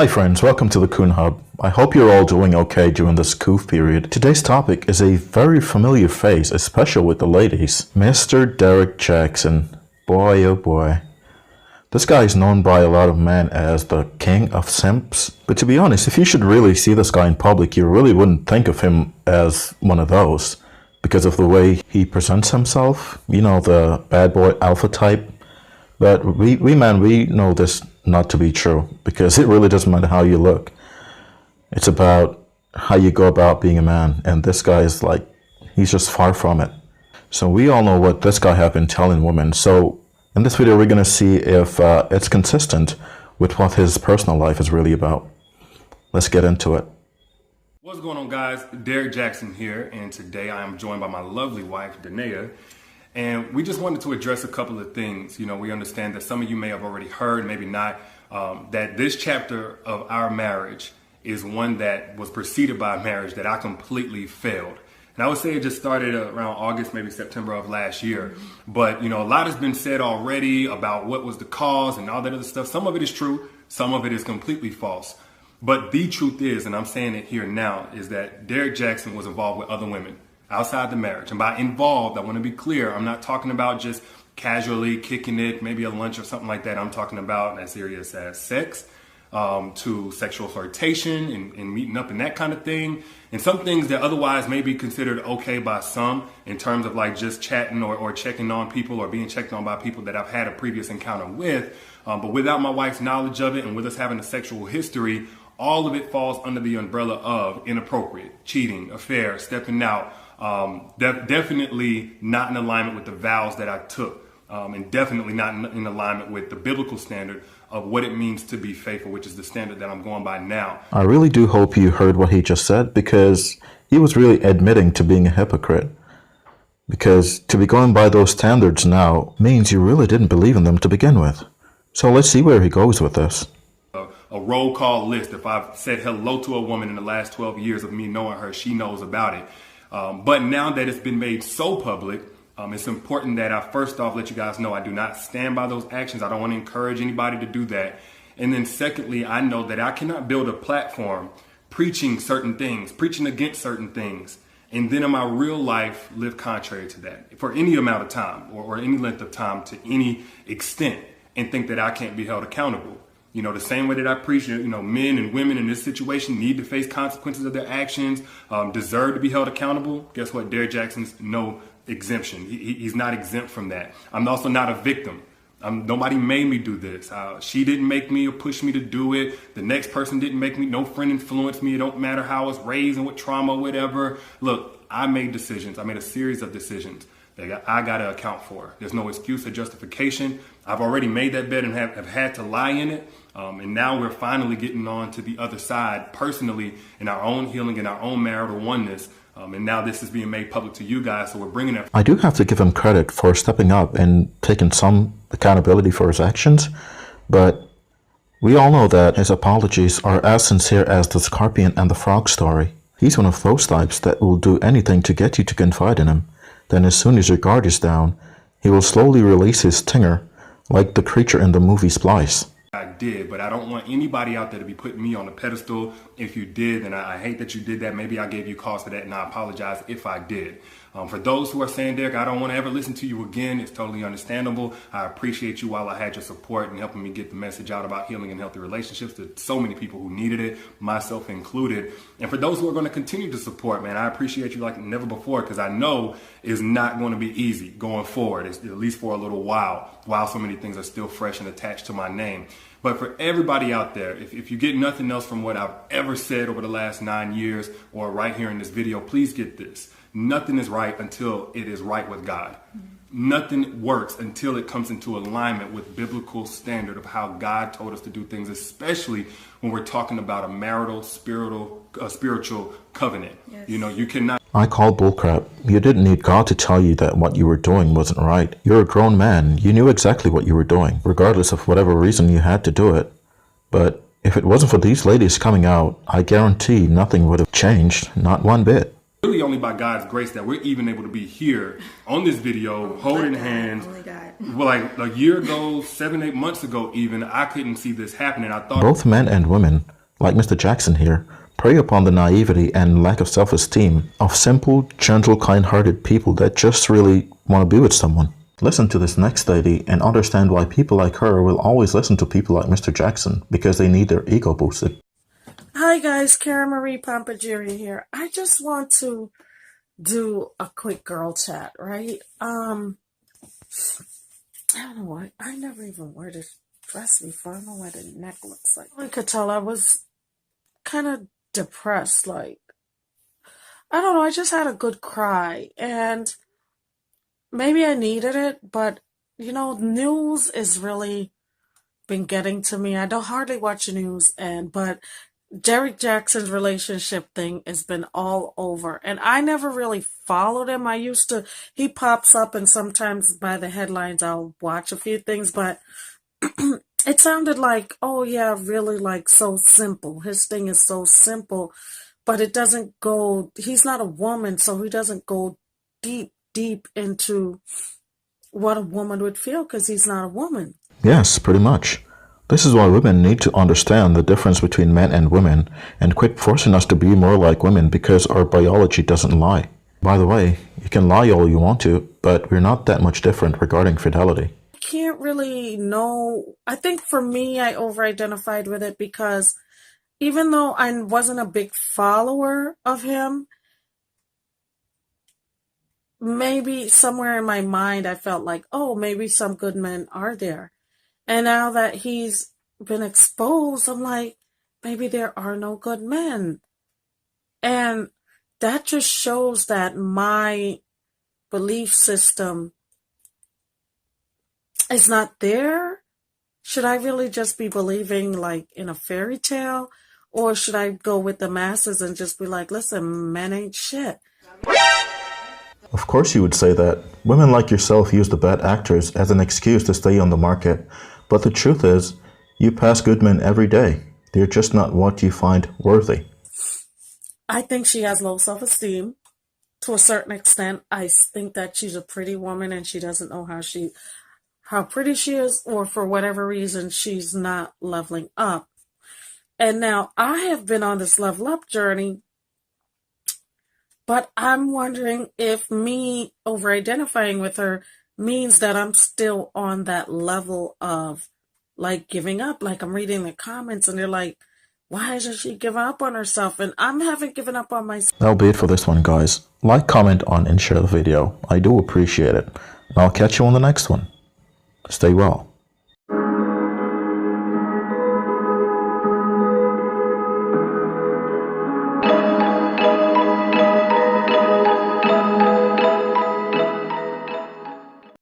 Hi friends, welcome to the Coon Hub. I hope you're all doing okay during this coof period. Today's topic is a very familiar face, especially with the ladies. Mr. Derrick Jaxn. Boy oh boy. This guy is known by a lot of men as the king of simps. But to be honest, if you should really see this guy in public, you really wouldn't think of him as one of those. Because of the way he presents himself. You know, the bad boy alpha type. But we know this not to be true, because it really doesn't matter how you look. It's about how you go about being a man, and this guy is like, he's just far from it. So we all know what this guy have been telling women. So in this video, we're going to see if it's consistent with what his personal life is really about. Let's get into it. What's going on, guys? Derrick Jaxn here, and today I am joined by my lovely wife, Danae. And we just wanted to address a couple of things. You know, we understand that some of you may have already heard, maybe not, that this chapter of our marriage is one that was preceded by a marriage that I completely failed. And I would say it just started around August, maybe September of last year. But, you know, a lot has been said already about what was the cause and all that other stuff. Some of it is true. Some of it is completely false. But the truth is, and I'm saying it here now, is that Derrick Jaxn was involved with other women outside the marriage. And by involved, I want to be clear, I'm not talking about just casually kicking it, maybe a lunch or something like that. I'm talking about as serious as sex, to sexual flirtation and meeting up and that kind of thing. And some things that otherwise may be considered okay by some in terms of like just chatting or checking on people or being checked on by people that I've had a previous encounter with. But without my wife's knowledge of it and with us having a sexual history, all of it falls under the umbrella of inappropriate, cheating, affair, stepping out. Definitely not in alignment with the vows that I took, and definitely not in alignment with the biblical standard of what it means to be faithful, which is the standard that I'm going by now. I really do hope you heard what he just said, because he was really admitting to being a hypocrite. Because to be going by those standards now means you really didn't believe in them to begin with. So let's see where he goes with this. A roll call list. If I've said hello to a woman in the last 12 years of me knowing her, she knows about it. But now that it's been made so public, it's important that I first off let you guys know I do not stand by those actions. I don't want to encourage anybody to do that. And then secondly, I know that I cannot build a platform preaching certain things, preaching against certain things, and then in my real life live contrary to that for any amount of time or any length of time to any extent and think that I can't be held accountable. You know, the same way that I preach, you know, men and women in this situation need to face consequences of their actions, deserve to be held accountable. Guess what? Derrick Jaxn's no exemption. He's not exempt from that. I'm also not a victim. Nobody made me do this. She didn't make me or push me to do it. The next person didn't make me. No friend influenced me. It don't matter how I was raised and what trauma, whatever. Look, I made decisions. I made a series of decisions that I got to account for. There's no excuse or justification. I've already made that bet and have had to lie in it. And now we're finally getting on to the other side personally in our own healing and our own marital oneness. And now this is being made public to you guys. So we're bringing it. I do have to give him credit for stepping up and taking some accountability for his actions. But we all know that his apologies are as sincere as the scorpion and the frog story. He's one of those types that will do anything to get you to confide in him. Then as soon as your guard is down, he will slowly release his stinger like the creature in the movie Splice. I did, but I don't want anybody out there to be putting me on a pedestal. If you did, and I hate that you did that. Maybe I gave you cause for that, and I apologize if I did. For those who are saying, Derrick, I don't want to ever listen to you again, it's totally understandable. I appreciate you while I had your support and helping me get the message out about healing and healthy relationships to so many people who needed it, myself included. And for those who are going to continue to support, man, I appreciate you like never before, because I know it's not going to be easy going forward, at least for a little while so many things are still fresh and attached to my name. But for everybody out there, if you get nothing else from what I've ever said over the last 9 years or right here in this video, please get this. Nothing is right until it is right with God. Nothing works until it comes into alignment with biblical standard of how God told us to do things, especially when we're talking about a marital, spiritual covenant. Yes. You know, you cannot. I call bullcrap. You didn't need God to tell you that what you were doing wasn't right. You're a grown man. You knew exactly what you were doing, regardless of whatever reason you had to do it. But if it wasn't for these ladies coming out, I guarantee nothing would have changed, not one bit. really only by God's grace that we're even able to be here on this video, holding hands. Well, like a year ago, 7-8 months ago even, I couldn't see this happening. I thought Both men and women, like Mr. Jaxn here, prey upon the naivety and lack of self-esteem of simple, gentle, kind-hearted people that just really want to be with someone. Listen to this next lady and understand why people like her will always listen to people like Mr. Jaxn because they need their ego boosted. Hi guys, Kara Marie Pompagieri here. I just want to do a quick girl chat, right? I don't know why. I never even wore this dress before. I don't know what the neck looks like. I could tell I was kind of depressed. Like, I don't know. I just had a good cry. And maybe I needed it. But, you know, news is really been getting to me. I don't hardly watch the news. But Derrick Jaxn's relationship thing has been all over. And I never really followed him. I used to, he pops up and sometimes by the headlines I'll watch a few things, but it sounded like, oh yeah, really like so simple. His thing is so simple, but it doesn't go, he's not a woman, so he doesn't go deep into what a woman would feel because he's not a woman. Yes, pretty much. This is why women need to understand the difference between men and women and quit forcing us to be more like women because our biology doesn't lie. By the way, you can lie all you want to, but we're not that much different regarding fidelity. I can't really know. I think for me, I over-identified with it because even though I wasn't a big follower of him, maybe somewhere in my mind I felt like, oh, maybe some good men are there. And now that he's been exposed, I'm like, maybe there are no good men. And that just shows that my belief system is not there. Should I really just be believing like in a fairy tale? Or should I go with the masses and just be like, listen, men ain't shit? Of course you would say that. Women like yourself use the bad actors as an excuse to stay on the market. But the truth is, you pass good men every day. They're just not what you find worthy. I think she has low self-esteem to a certain extent. I think that she's a pretty woman and she doesn't know how pretty she is, or for whatever reason, she's not leveling up. And now I have been on this level up journey, but I'm wondering if me over-identifying with her means that I'm still on that level of like giving up. Like I'm reading the comments and they're like, why isn't she giving up on herself? And I haven't given up on myself. That'll be it for this one, guys. Like, comment on, and share the video. I do appreciate it. And I'll catch you on the next one. Stay well.